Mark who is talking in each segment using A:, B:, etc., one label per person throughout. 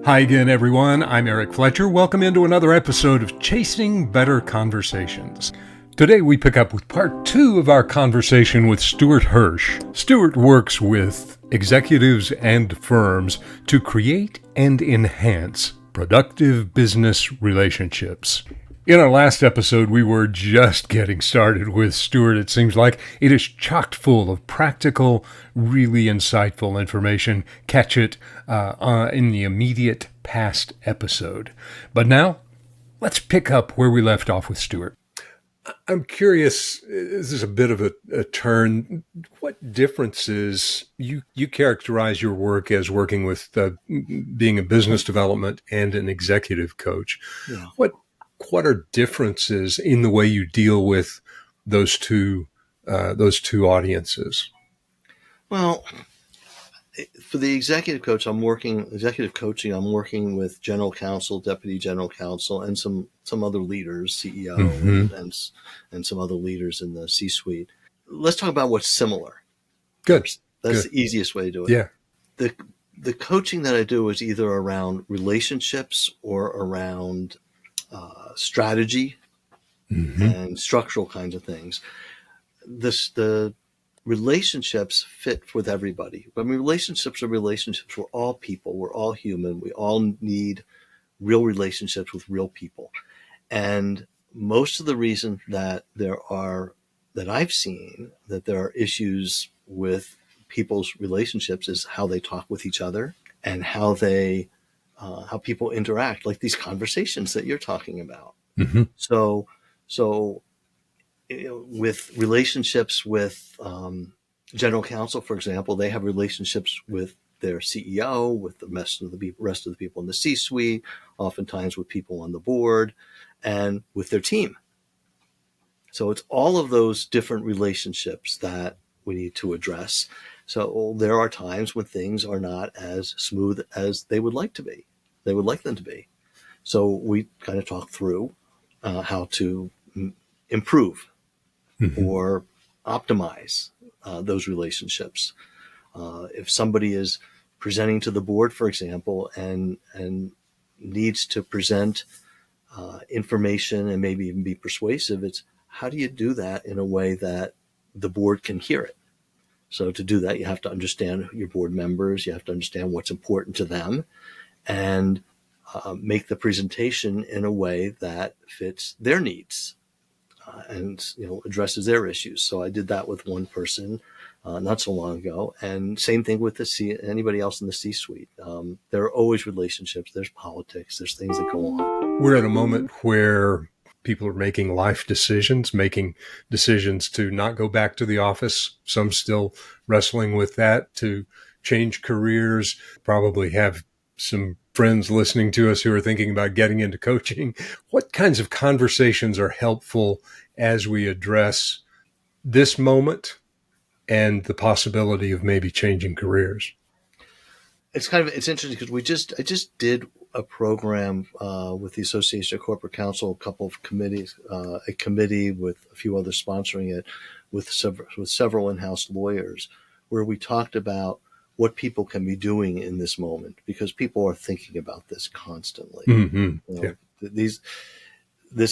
A: Hi again, everyone. I'm Eric Fletcher. Welcome into another episode of Chasing Better Conversations. Today we pick up with part 2 of our conversation with Stuart Hirsch. Stuart works with executives and firms to create and enhance productive business relationships. In our last episode, we were just getting started with Stuart. It seems like it is chock full of practical, really insightful information. Catch it in the immediate past episode. But now, let's pick up where we left off with Stuart. I'm curious, this is a bit of a turn. What differences, you characterize your work as working with being a business development and an executive coach.
B: Yeah.
A: What are differences in the way you deal with those two audiences?
B: Well, for the executive coaching, I'm working with general counsel, deputy general counsel, and some other leaders, CEO, and some other leaders in the C-suite. Let's talk about what's similar.
A: Good.
B: That's the easiest way to do it.
A: Yeah.
B: The coaching that I do is either around relationships or around strategy and structural kinds of things. The relationships fit with everybody. I mean, relationships are relationships. We're all people. We're all human. We all need real relationships with real people. And most of the reason that I've seen that there are issues with people's relationships is how they talk with each other and how people interact, like these conversations that you're talking about. So with relationships with general counsel, for example, they have relationships with their CEO, with the rest of the people in the C-suite, oftentimes with people on the board, and with their team. So it's all of those different relationships that we need to address. So there are times when things are not as smooth as they would like them to be. So we kind of talk through how to improve or optimize those relationships. If somebody is presenting to the board, for example, and needs to present information and maybe even be persuasive, it's how do you do that in a way that the board can hear it? So to do that, you have to understand your board members. You have to understand what's important to them, and make the presentation in a way that fits their needs and addresses their issues. So I did that with one person not so long ago, and same thing with anybody else in the C-suite. There are always relationships. There's politics. There's things that go on.
A: We're at a moment where people are making life decisions, making decisions to not go back to the office. Some still wrestling with that, to change careers, probably have some friends listening to us who are thinking about getting into coaching. What kinds of conversations are helpful as we address this moment and the possibility of maybe changing careers?
B: It's interesting because I just did a program with the Association of Corporate Counsel, a couple of committees, a committee with a few others sponsoring it, with several in-house lawyers, where we talked about what people can be doing in this moment, because people are thinking about this constantly. This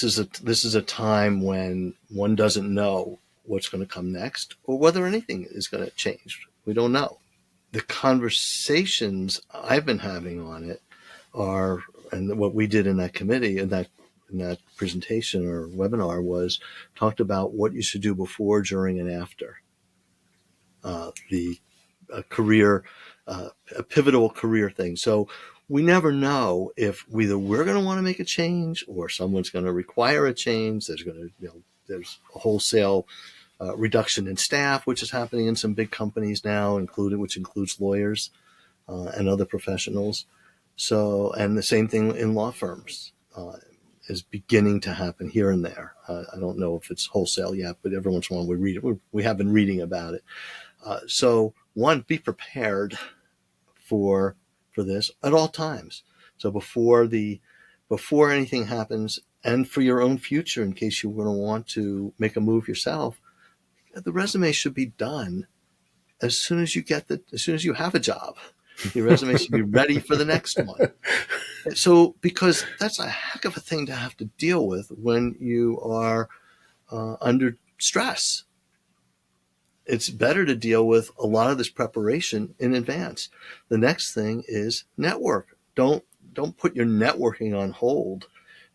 B: is a time when one doesn't know what's going to come next or whether anything is going to change. We don't know. The conversations I've been having on it are, and what we did in that committee, in that presentation or webinar, was talked about what you should do before, during, and after a pivotal career thing. So we never know if we're going to want to make a change or someone's going to require a change. There's a wholesale reduction in staff, which is happening in some big companies now, which includes lawyers and other professionals. So, and the same thing in law firms is beginning to happen here and there. I don't know if it's wholesale yet, but every once in a while we have been reading about it. So one, be prepared for this at all times. So before anything happens, and for your own future, in case you're going to want to make a move yourself, the resume should be done as soon as you have a job. Your resume should be ready for the next one. So, because that's a heck of a thing to have to deal with when you are under stress. It's better to deal with a lot of this preparation in advance. The next thing is network. Don't put your networking on hold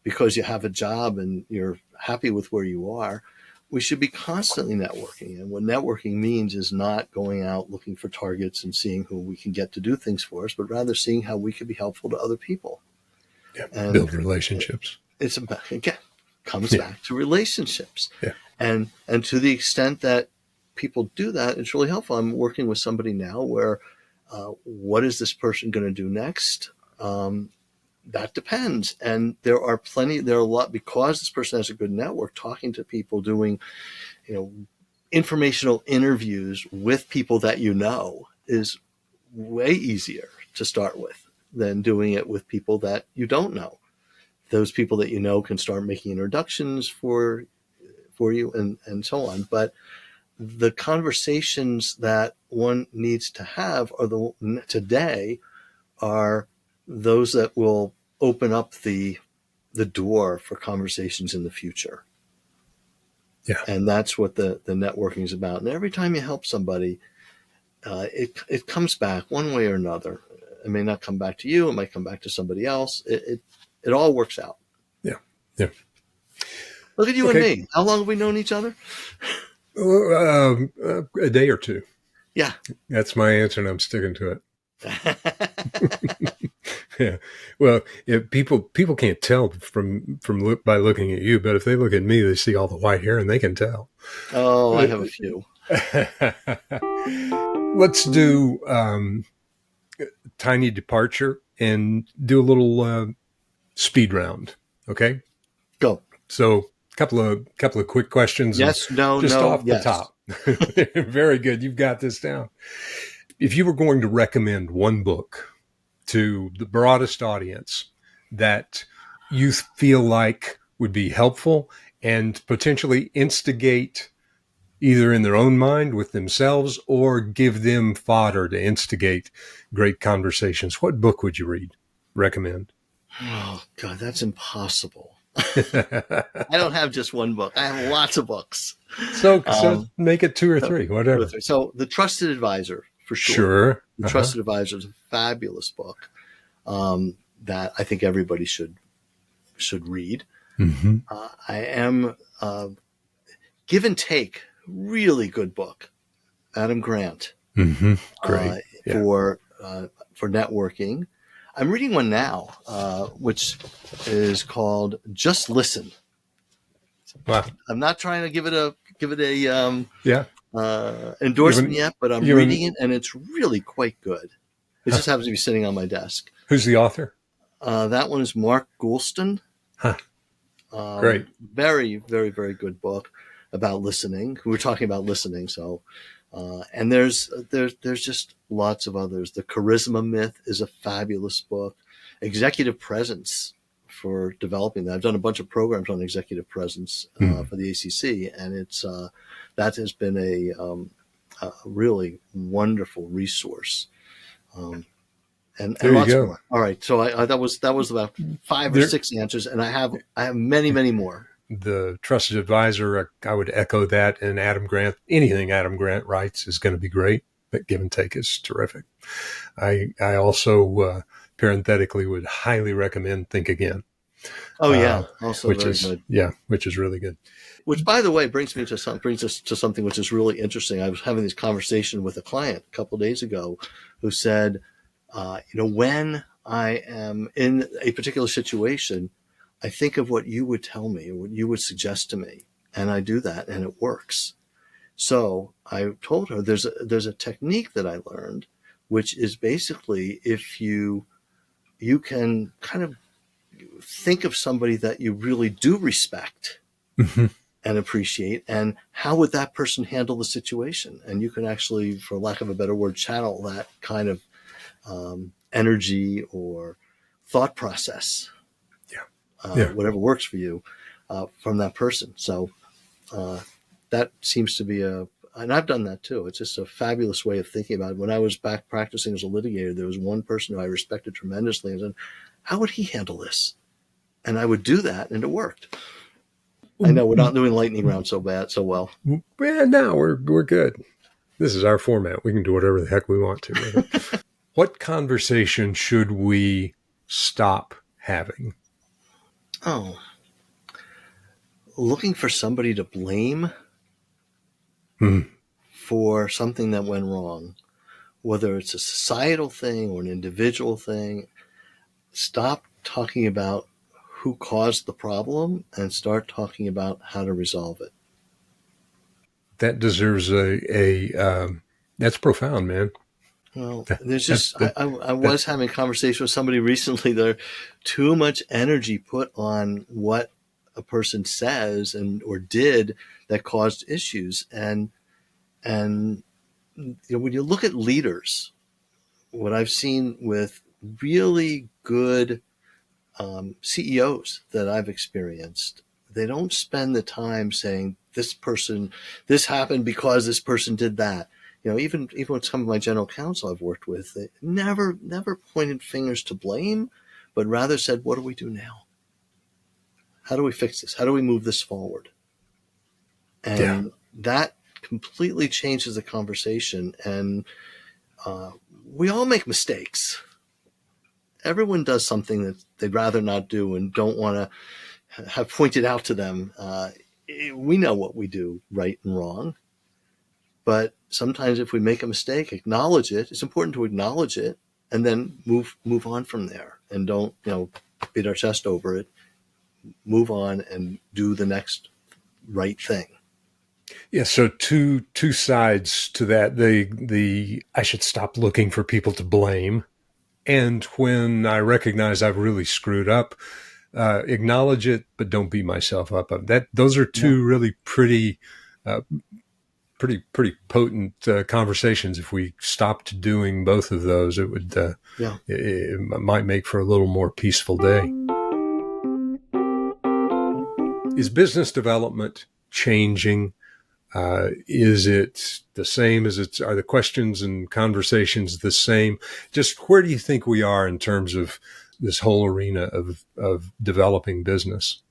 B: because you have a job and you're happy with where you are. We should be constantly networking. And what networking means is not going out looking for targets and seeing who we can get to do things for us, but rather seeing how we can be helpful to other people.
A: Yeah,
B: And
A: build relationships.
B: It's again, comes back to relationships.
A: Yeah.
B: And to the extent that people do that, it's really helpful. I'm working with somebody now where what is this person going to do next? That depends. And there are a lot, because this person has a good network, talking to people, doing, informational interviews with people that is way easier to start with than doing it with people that you don't know. Those people that you know can start making introductions for you and so on. But the conversations that one needs to have today are those that will open up the door for conversations in the future.
A: Yeah.
B: And that's what the networking is about. And every time you help somebody, it comes back one way or another. It may not come back to you. It might come back to somebody else. It all works out.
A: Yeah. Yeah.
B: Look at you and me. How long have we known each other?
A: A day or two.
B: Yeah.
A: That's my answer, and I'm sticking to it. Yeah. Well, people can't tell by looking at you, but if they look at me, they see all the white hair and they can tell.
B: Oh, I have a few.
A: Let's do tiny departure and do a little speed round. Okay.
B: Go.
A: So a couple of quick questions.
B: Yes. No.
A: Just
B: no.
A: off
B: Yes.
A: the top. Very good. You've got this down. If you were going to recommend one book to the broadest audience that you feel like would be helpful and potentially instigate either in their own mind with themselves or give them fodder to instigate great conversations, what book would you recommend?
B: Oh, God, that's impossible. I don't have just one book. I have lots of books.
A: So make it 2 or 3, whatever.
B: So The Trusted Advisor, for sure.
A: Sure.
B: The Trusted Advisor is a fabulous book that I think everybody should read.
A: Mm-hmm.
B: I am Give and Take, really good book. Adam Grant.
A: Mm-hmm. Great.
B: For networking. I'm reading one now, which is called Just Listen.
A: Wow.
B: I'm not trying to give it a
A: yeah.
B: endorsement yet, but I'm reading it and it's really quite good. It just happens to be sitting on my desk.
A: Who's the author?
B: That one is Mark Goulston.
A: Huh. Great.
B: Very, very, very good book about listening. We were talking about listening, so and there's just lots of others. The Charisma Myth is a fabulous book. Executive Presence, for developing that. I've done a bunch of programs on executive presence for the ACC, and it's that has been a really wonderful resource. And lots more. All right, so that was about 5 or 6 answers, and I have many, many more.
A: The Trusted Advisor, I would echo that. And Adam Grant, anything Adam Grant writes is going to be great, but Give and Take is terrific. I also parenthetically would highly recommend Think Again.
B: Oh yeah, also very good.
A: Yeah, which is really good.
B: Which, by the way, brings us to something which is really interesting. I was having this conversation with a client a couple of days ago, who said, when I am in a particular situation, I think of what you would tell me, or what you would suggest to me, and I do that, and it works. So I told her there's a technique that I learned, which is basically if you can kind of think of somebody that you really do respect and appreciate, and how would that person handle the situation, and you can actually, for lack of a better word, channel that kind of energy or thought process. Whatever works for you from that person. So that seems to be a and I've done that too. It's just a fabulous way of thinking about it. When I was back practicing as a litigator, there was one person who I respected tremendously and said, how would he handle this? And I would do that, and it worked. I know we're not doing lightning round so well.
A: Yeah, no, we're good. This is our format. We can do whatever the heck we want to with it. What conversation should we stop having?
B: Oh, looking for somebody to blame for something that went wrong, whether it's a societal thing or an individual thing. Stop talking about who caused the problem and start talking about how to resolve it.
A: That deserves that's profound, man.
B: Well, there's just, I was having a conversation with somebody recently. There's too much energy put on what a person says or did that caused issues. And when you look at leaders, what I've seen with really good CEOs that I've experienced, they don't spend the time saying this happened because this person did that. Even with some of my general counsel I've worked with, they never pointed fingers to blame, but rather said, what do we do now? How do we fix this? How do we move this forward? And that completely changes the conversation. And we all make mistakes. Everyone does something that they'd rather not do and don't want to have pointed out to them. We know what we do right and wrong. But sometimes if we make a mistake, acknowledge it. It's important to acknowledge it and then move on from there, and don't, beat our chest over it. Move on and do the next right thing.
A: Yeah. So two sides to that. I should stop looking for people to blame. And when I recognize I've really screwed up, acknowledge it, but don't beat myself up. Those are two really pretty potent conversations. If we stopped doing both of those, it would it might make for a little more peaceful day. Is business development changing? Is it the same? Are the questions and conversations the same? Just where do you think we are in terms of this whole arena of developing business?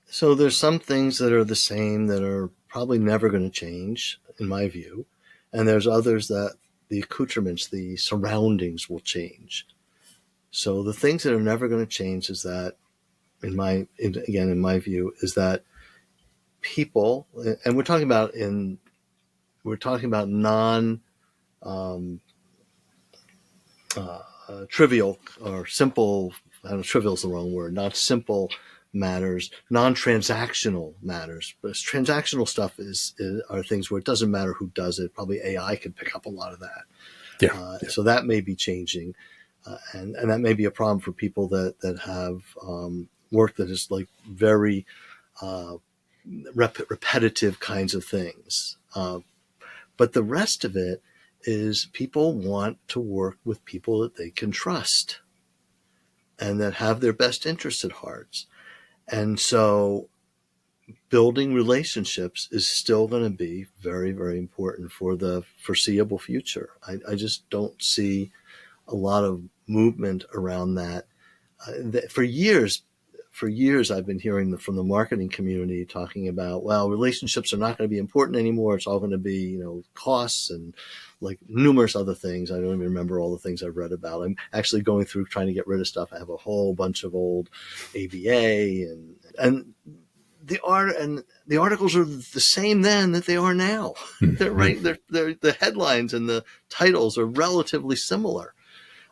B: So there's some things that are the same that are probably never going to change, in my view. And there's others that the accoutrements, the surroundings will change. So the things that are never going to change is that, in my view, is that people, and we're talking about non trivial or simple. I don't know, trivial is the wrong word. Not simple matters, non-transactional matters. But transactional stuff are things where it doesn't matter who does it. Probably AI could pick up a lot of that. Yeah. So that may be changing, and that may be a problem for people that have work that is like very repetitive kinds of things. But the rest of it is people want to work with people that they can trust and that have their best interests at heart. And so building relationships is still going to be very, very important for the foreseeable future. I just don't see a lot of movement around that. For years, I've been hearing from the marketing community talking about, well, relationships are not going to be important anymore. It's all going to be, costs and like numerous other things. I don't even remember all the things I've read about. I'm actually going through trying to get rid of stuff. I have a whole bunch of old ABA and the articles are the same then that they are now. They're right. They're the headlines and the titles are relatively similar.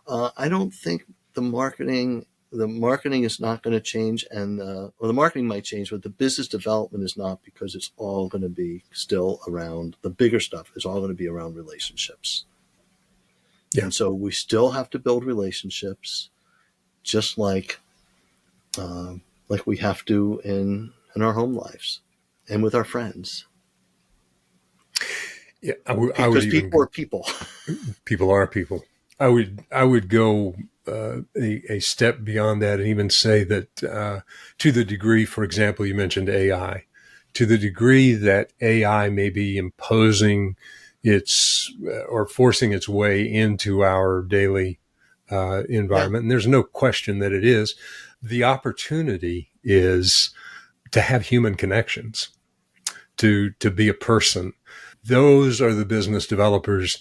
B: I don't think the marketing is not going to change, or the marketing might change, but the business development is not, because it's all going to be still around the bigger stuff. Is all going to be around relationships. Yeah. And so we still have to build relationships, just like we have to in our home lives and with our friends.
A: Yeah,
B: because people are people.
A: People are people. I would go a step beyond that and even say that to the degree, for example, you mentioned AI, to the degree that AI may be imposing its or forcing its way into our daily
B: Yeah.
A: environment, and there's no question that it is, the opportunity is to have human connections, to be a person. Those are the business developers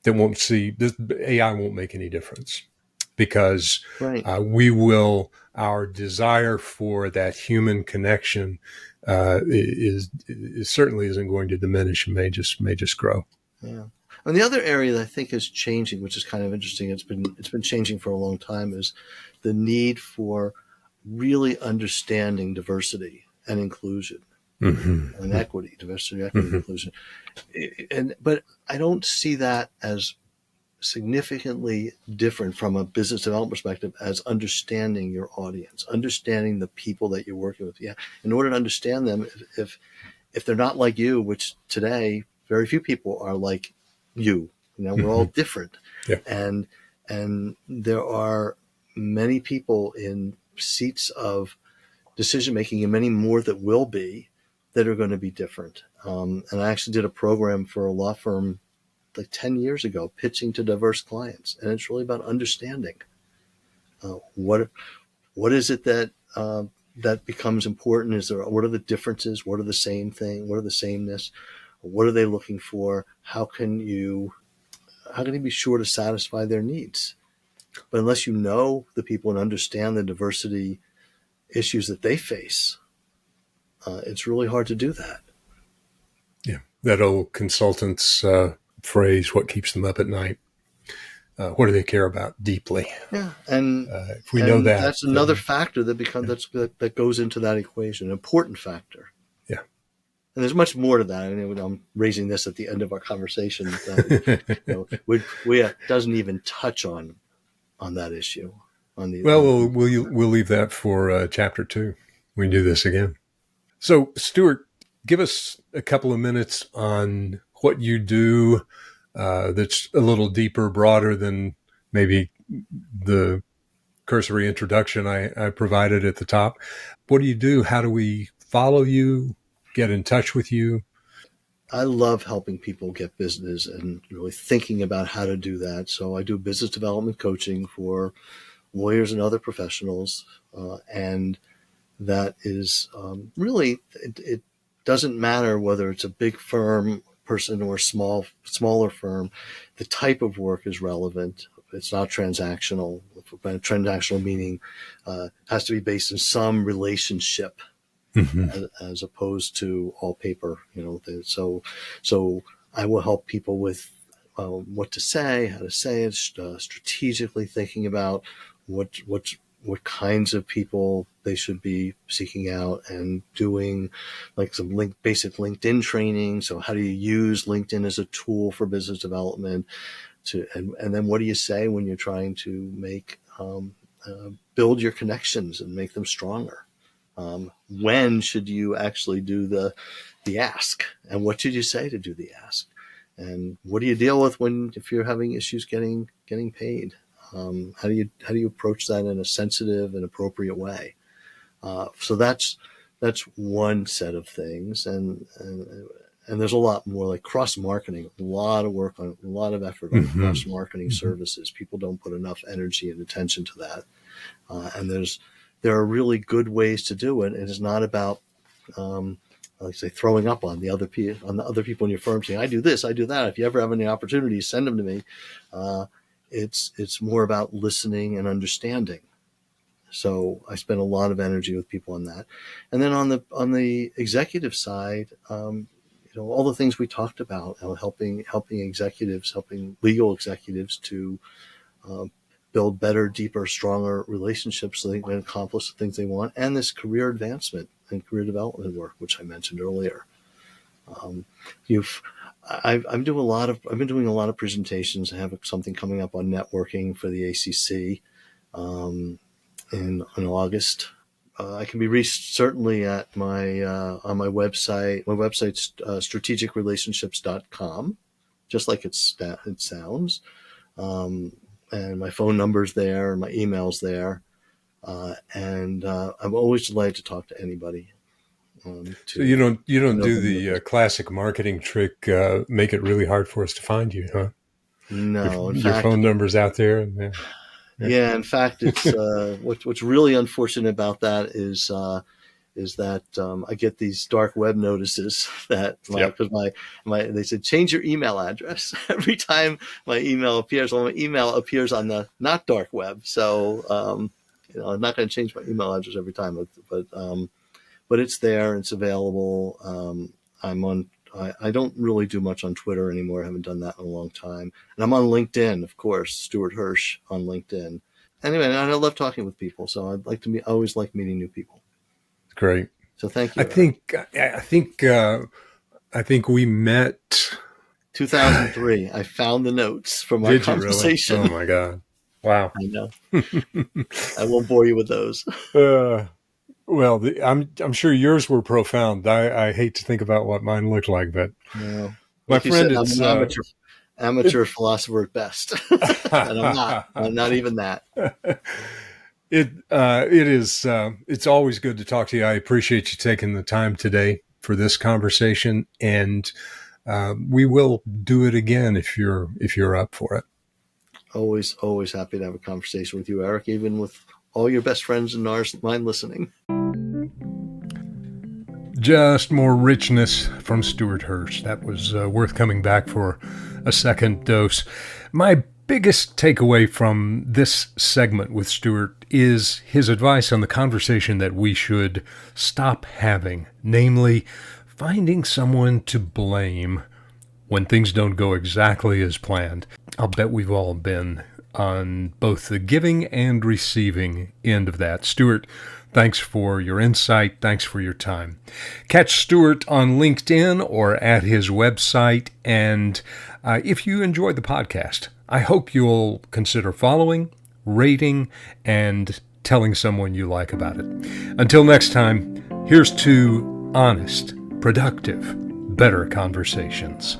A: that won't see this. AI won't make any difference because
B: Right.
A: our desire for that human connection is certainly isn't going to diminish, and may just grow.
B: Yeah. And the other area that I think is changing, which is kind of interesting, it's been changing for a long time, is the need for really understanding diversity and inclusion and equity, diversity, equity,
A: Mm-hmm.
B: inclusion. But I don't see that as significantly different from a business development perspective as understanding your audience, understanding the people that you're working with. Yeah. In order to understand them, if they're not like you, which today very few people are like you, we're all different.
A: Yeah.
B: And there are many people in seats of decision making, and many more that will be, that are going to be different. And I actually did a program for a law firm like 10 years ago, pitching to diverse clients. And it's really about understanding what is it that that becomes important. What are the differences? What are the same thing? What are the sameness? What are they looking for? How can you be sure to satisfy their needs? But unless you know the people and understand the diversity issues that they face, it's really hard to do that.
A: Yeah, that old consultant's phrase, "What keeps them up at night?" What do they care about deeply?
B: Yeah, and
A: If we know that,
B: that's another factor that goes into that equation, an important factor.
A: Yeah.
B: And there's much more to that. I mean, I'm raising this at the end of our conversation. We doesn't even touch on that issue.
A: We'll leave that for chapter 2. We can do this again. So, Stuart, give us a couple of minutes on what you do that's a little deeper, broader than maybe the cursory introduction I provided at the top. What do you do? How do we follow you, get in touch with you?
B: I love helping people get business and really thinking about how to do that. So I do business development coaching for lawyers and other professionals. And that is really, it doesn't matter whether it's a big firm person or a smaller firm. The type of work is relevant. It's not transactional. Transactional meaning has to be based in some relationship, as opposed to all paper. So I will help people with what to say, how to say it, strategically thinking about what kinds of people they should be seeking out, and doing like some basic LinkedIn training. So how do you use LinkedIn as a tool for business development? And then what do you say when you're trying to make build your connections and make them stronger? When should you actually do the ask, and what should you say to do the ask? And what do you deal with if you're having issues getting paid? How do you approach that in a sensitive and appropriate way? So that's one set of things, and there's a lot more, like cross marketing. A lot of effort on cross marketing services. People don't put enough energy and attention to that, and there are really good ways to do it. It is not about like say throwing up on the other people in your firm, saying I do this, I do that. If you ever have any opportunities, send them to me. It's more about listening and understanding. So I spend a lot of energy with people on that. And then on the executive side, all the things we talked about, helping executives, helping legal executives to build better, deeper, stronger relationships so they can accomplish the things they want, and this career advancement and career development work, which I mentioned earlier. I've been doing a lot of presentations. I have something coming up on networking for the ACC in August. I can be reached certainly at my on my website. My website's strategicrelationships.com, just like it sounds. And my phone number's there, and my email's there. And I'm always delighted to talk to anybody.
A: So you don't do the classic marketing trick, make it really hard for us to find you, huh?
B: No, in
A: Your
B: fact,
A: phone number's out there. And,
B: yeah. In fact, it's what's really unfortunate about that is that I get these dark web notices that because my they said change your email address every time my email appears. Well, my email appears on the not dark web, so I'm not going to change my email address every time, but it's there. It's available. I'm on. I don't really do much on Twitter anymore. I haven't done that in a long time, and I'm on LinkedIn, of course, Stuart Hirsch on LinkedIn. Anyway, and I love talking with people, so I'd like to meet. I always like meeting new people.
A: Great.
B: So thank you.
A: I think we met
B: 2003. I found the notes from our conversation.
A: Really? Oh my God. Wow.
B: I know. I won't bore you with those.
A: Well, I'm sure yours were profound. I hate to think about what mine looked like, but
B: no.
A: My friend is
B: I'm an amateur philosopher at best, and I'm not. I'm not even that.
A: It's always good to talk to you. I appreciate you taking the time today for this conversation, and we will do it again if you're up for it.
B: Always happy to have a conversation with you, Eric, even with all your best friends and mine listening.
A: Just more richness from Stuart Hirsch. That was worth coming back for a second dose. My biggest takeaway from this segment with Stuart is his advice on the conversation that we should stop having, namely finding someone to blame when things don't go exactly as planned. I'll bet we've all been on both the giving and receiving end of that. Stuart, thanks for your insight. Thanks for your time. Catch Stuart on LinkedIn or at his website. And if you enjoyed the podcast, I hope you'll consider following, rating, and telling someone you like about it. Until next time, here's to honest, productive, better conversations.